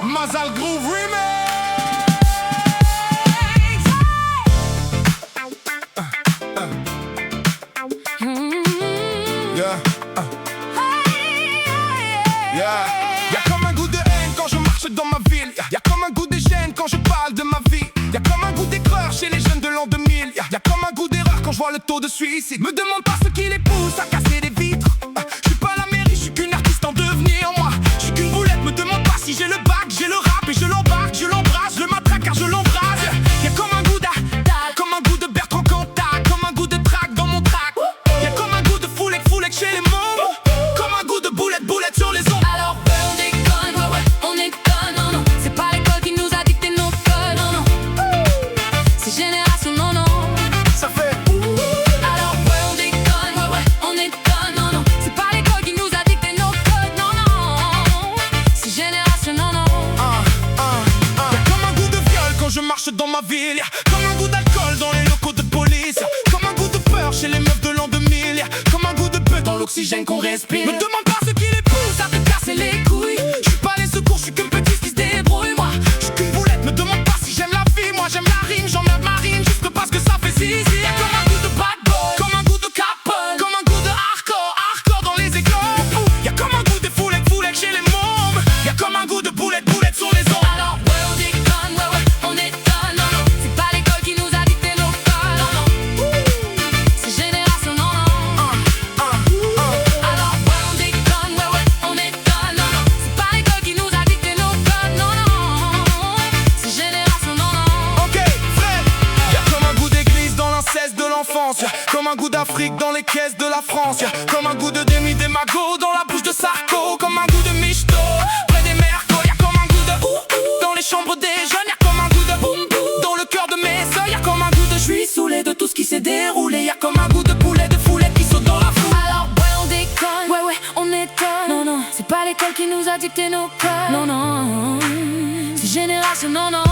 Mazal Groove Remix. Y'a comme un goût de haine quand je marche dans ma ville. Y'a comme un goût de gêne quand je parle de ma vie. Y'a comme un goût d'aigreur chez les jeunes de l'an 2000. Y'a comme un goût d'erreur quand je vois le taux de suicide. Me demande pas ce qui les pousse à casser des vitres. Je suis pas la mairie, je suis qu'une artiste en devenir. Moi, je suis qu'une boulette, me demande pas si j'ai le bac. J'ai le rap et je l'embarque, je l'embrasse, je le matraque car je l'embrase. Y'a comme un goût d'Adal, comme un goût de Bertrand Cantat, comme un goût de track dans mon track. Y'a comme un goût de foulek chez les mômes, comme un goût de boulette sur les ondes. Alors on déconne, ouais, on déconne, non, non. C'est pas l'école qui nous a dicté nos codes, non, non. C'est génération, non, non. Ça fait Alors on déconne, ouais, on déconne, non, non. C'est pas l'école qui nous a dicté nos codes, non, non. C'est génération, non, non. Y'a comme un goût de viol quand je marche dans ma ville. Y'a comme un goût d'alcool dans les locaux de police. Y'a comme un goût de peur chez les meufs de l'an 2000. Y'a comme un goût de peu dans l'oxygène qu'on respire. Me demande pas ce qui les pousse à te casser les couilles. Je suis pas les secours, je suis qu'une petite qui se débrouille. Moi, je suis qu'une boulette, me demande pas si j'aime la vie. Moi j'aime la rime, j'emmerde ma rime juste parce que ça fait zizi. Y'a comme un goût de bad boy, comme un goût de Capone, comme un goût de hardcore dans les écoles. Y'a comme un goût de foulek chez les mômes. Y'a comme un goût de boulette sur les ondes. Alors on déconne, ouais, on déconne, non, non. C'est pas l'école qui nous a dicté nos codes, non, non. C'est génération, non, non. Alors on déconne, ouais, on déconne, non, non. C'est pas l'école qui nous a dicté nos codes, non, non. C'est génération, non, non. Ok, frère. Y'a comme un goût d'église dans l'inceste de l'enfance. Y'a comme un goût d'Afrique dans les caisses de la France. Y'a comme un goût de Demi Demago dans la bouche de Sarko. Comme un goût de Michto près des Mercos. Y'a comme un goût de dans les chambres des jeunes. Y'a comme un goût de dans le cœur de mes soeurs. Y'a comme un goût de je suis saoulé de tout ce qui s'est déroulé. Y'a comme un goût de poulet de foulette qui saute dans la foule. Alors on déconne, ouais, on étonne, non, non. C'est pas l'école qui nous a dicté nos codes, non, non. C'est génération, non, non.